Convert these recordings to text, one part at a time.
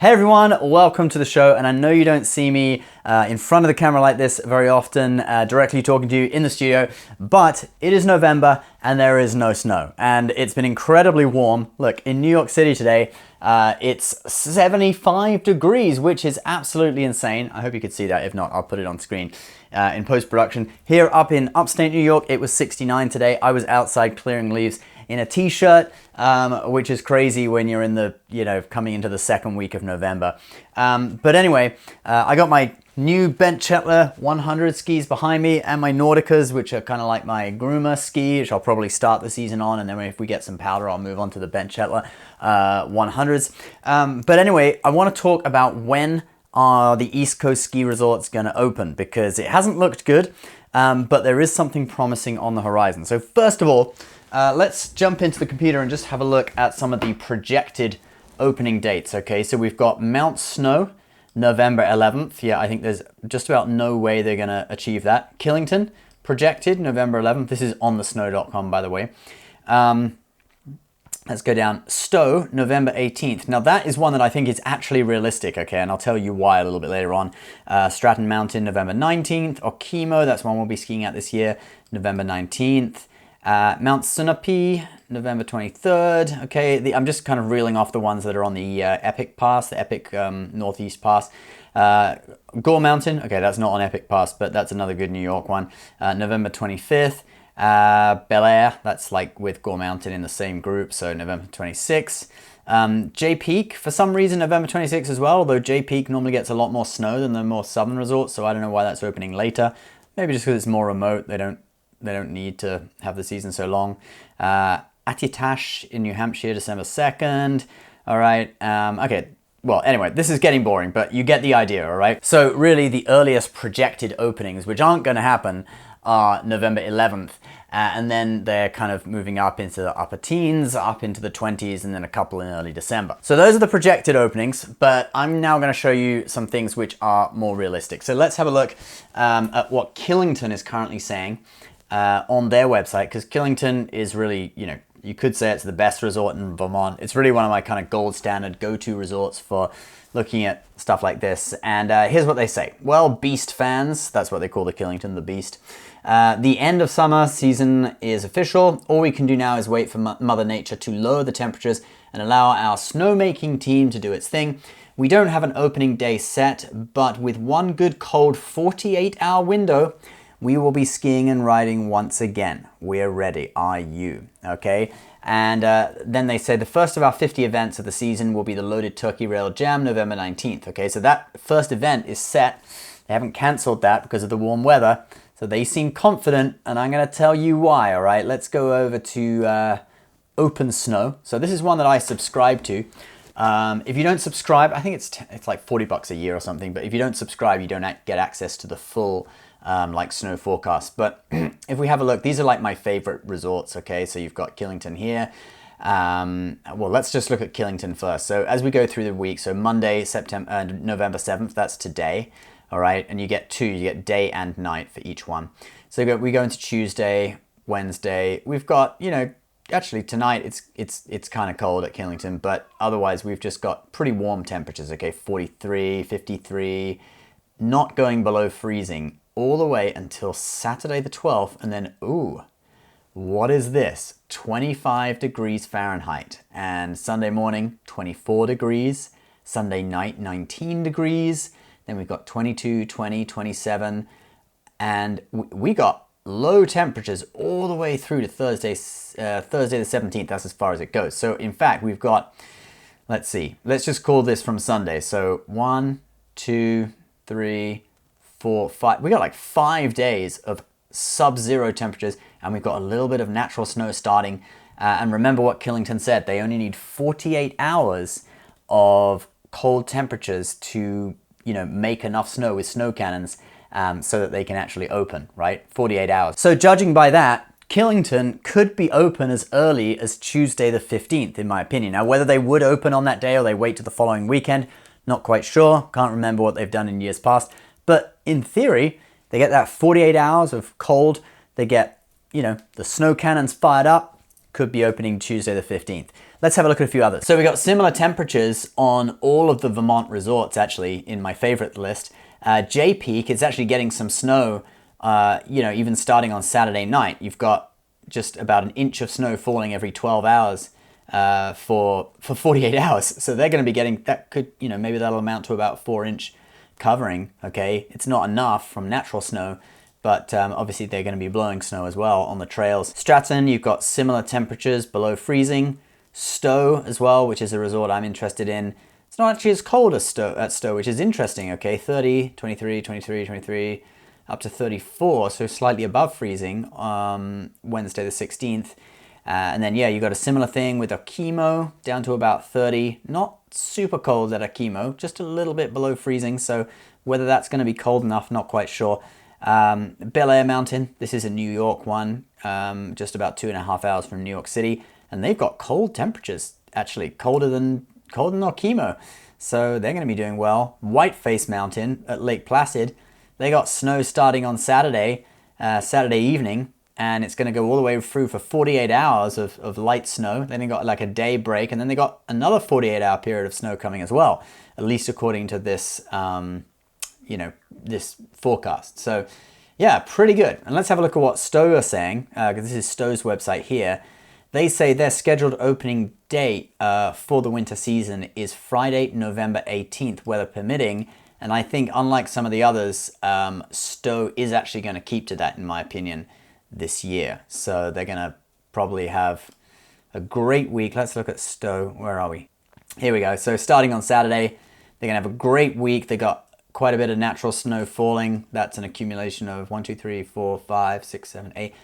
Hey everyone, welcome to the show. And I know you don't see me in front of the camera like this very often, directly talking to you in the studio, but it is November and there is no snow. And it's been incredibly warm. Look, in New York City today, it's 75 degrees, which is absolutely insane. I hope you could see that. If not, I'll put it on screen in post-production. Here up in upstate New York, it was 69 today. I was outside clearing leaves in a t-shirt, which is crazy when you're in the, coming into the second week of November. But anyway, I got my new Bent Chetler 100 skis behind me and my Nauticas, which are kind of like my groomer ski, which I'll probably start the season on. And then if we get some powder, I'll move on to the Bent Chetler 100s. But anyway, I want to talk about when are the East Coast ski resorts going to open, because it hasn't looked good, but there is something promising on the horizon. So first of all, let's jump into the computer and just have a look at some of the projected opening dates. Okay, so we've got Mount Snow, November 11th. Yeah, I think there's just about no way they're going to achieve that. Killington, projected November 11th. This is on thesnow.com, by the way. Let's go down. Stowe, November 18th. Now that is one that I think is actually realistic, okay, and I'll tell you why a little bit later on. Stratton Mountain, November 19th. Okemo, that's one we'll be skiing at this year, November 19th. Mount Sunapee, November 23rd. Okay, I'm just kind of reeling off the ones that are on the Epic Pass, the Epic Northeast Pass. Gore Mountain, okay, that's not on Epic Pass, but that's another good New York one. November 25th. Bel Air, that's like with Gore Mountain in the same group, so November 26th. J Peak, for some reason, November 26th as well, although J Peak normally gets a lot more snow than the more southern resorts, so I don't know why that's opening later. Maybe just because it's more remote, they don't need to have the season so long. Attitash in New Hampshire, December 2nd. All right, okay. Well, anyway, this is getting boring, but you get the idea, all right? So really the earliest projected openings, which aren't gonna happen, are November 11th. And then they're kind of moving up into the upper teens, up into the 20s, and then a couple in early December. So those are the projected openings, but I'm now gonna show you some things which are more realistic. So let's have a look at what Killington is currently saying on their website, because Killington is really, you could say it's the best resort in Vermont. It's really one of my kind of gold standard go-to resorts for looking at stuff like this. And here's what they say. Well, Beast fans, that's what they call the Killington, the Beast. The end of summer season is official. All we can do now is wait for Mother Nature to lower the temperatures and allow our snowmaking team to do its thing. We don't have an opening day set, but with one good cold 48-hour window, we will be skiing and riding once again. We're ready. Are you? Okay. And then they say the first of our 50 events of the season will be the Loaded Turkey Rail Jam, November 19th. Okay, so that first event is set. They haven't canceled that because of the warm weather. So they seem confident, and I'm going to tell you why. All right, let's go over to Open Snow. So this is one that I subscribe to. If you don't subscribe, I think it's like $40 a year or something. But if you don't subscribe, you don't get access to the full like snow forecast. But if we have a look, these are like my favorite resorts. Okay, so you've got Killington here. Well, let's just look at Killington first. So as we go through the week, so Monday, November 7th, that's today. All right, and you get day and night for each one. So we go into Tuesday, Wednesday. We've got, actually tonight it's kind of cold at Killington, but otherwise we've just got pretty warm temperatures. Okay, 43, 53, not going below freezing all the way until Saturday the 12th, and then ooh, what is this? 25 degrees Fahrenheit, and Sunday morning 24 degrees, Sunday night 19 degrees. Then we've got 22, 20, 27, and we got low temperatures all the way through to Thursday the 17th. That's as far as it goes. So in fact, we've got, let's see, let's just call this from Sunday. So 1, 2, 3, 4, 5. We got like 5 days of sub-zero temperatures, and we've got a little bit of natural snow starting. And remember what Killington said, they only need 48 hours of cold temperatures to make enough snow with snow cannons so that they can actually open, right? 48 hours. So judging by that, Killington could be open as early as Tuesday the 15th, in my opinion. Now, whether they would open on that day or they wait to the following weekend, not quite sure. Can't remember what they've done in years past. But in theory, they get that 48 hours of cold. They get, the snow cannons fired up. Could be opening Tuesday the 15th. Let's have a look at a few others. So we got similar temperatures on all of the Vermont resorts, actually, in my favorite list. Jay Peak is actually getting some snow, even starting on Saturday night. You've got just about an inch of snow falling every 12 hours for 48 hours. So they're going to be getting, that could, maybe that'll amount to about 4-inch covering, okay? It's not enough from natural snow, but obviously they're going to be blowing snow as well on the trails. Stratton, you've got similar temperatures below freezing. Stowe as well, which is a resort I'm interested in. It's not actually as cold as Stowe, which is interesting, okay? 30, 23, 23, 23, up to 34, so slightly above freezing Wednesday the 16th. And then, yeah, you got a similar thing with Okemo, down to about 30. Not super cold at Okemo, just a little bit below freezing, so whether that's going to be cold enough, not quite sure. Bel Air Mountain, this is a New York one, just about 2.5 hours from New York City. And they've got cold temperatures, actually, colder than Okemo. So they're going to be doing well. Whiteface Mountain at Lake Placid, they got snow starting on Saturday evening, and it's going to go all the way through for 48 hours of light snow. Then they got like a day break, and then they got another 48-hour period of snow coming as well, at least according to this, this forecast. So yeah, pretty good. And let's have a look at what Stowe are saying, because this is Stowe's website here. They say their scheduled opening date for the winter season is Friday, November 18th, weather permitting. And I think, unlike some of the others, Stowe is actually going to keep to that, in my opinion, this year. So they're going to probably have a great week. Let's look at Stowe. Where are we? Here we go. So starting on Saturday, they're going to have a great week. They got quite a bit of natural snow falling. That's an accumulation of 1, 2, 3, 4, 5, 6, 7, 8.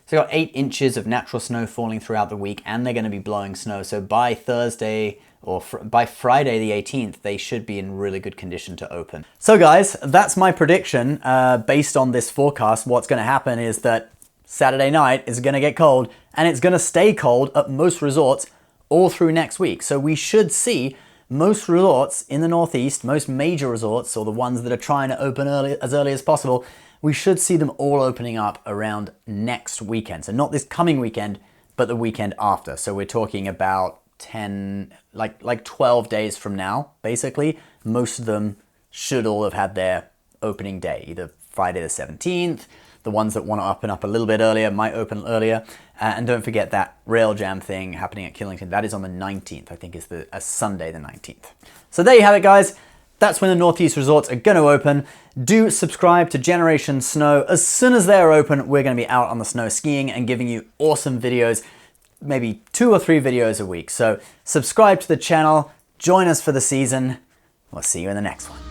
So they got 8 inches of natural snow falling throughout the week, and they're going to be blowing snow. So by Thursday or by Friday the 18th, they should be in really good condition to open. So guys, that's my prediction based on this forecast. What's going to happen is that Saturday night is going to get cold, and it's going to stay cold at most resorts all through next week. So we should see most resorts in the Northeast, most major resorts, or the ones that are trying to open as early as possible, we should see them all opening up around next weekend. So not this coming weekend, but the weekend after. So we're talking about 12 days from now, basically. Most of them should all have had their opening day, either Friday the 17th. The ones that want to open up a little bit earlier might open earlier. And don't forget that rail jam thing happening at Killington. That is on the 19th, I think is a Sunday the 19th. So there you have it, guys. That's when the Northeast resorts are going to open. Do subscribe to Generation Snow. As soon as they're open, we're going to be out on the snow skiing and giving you awesome videos, maybe 2 or 3 videos a week. So subscribe to the channel, join us for the season. We'll see you in the next one.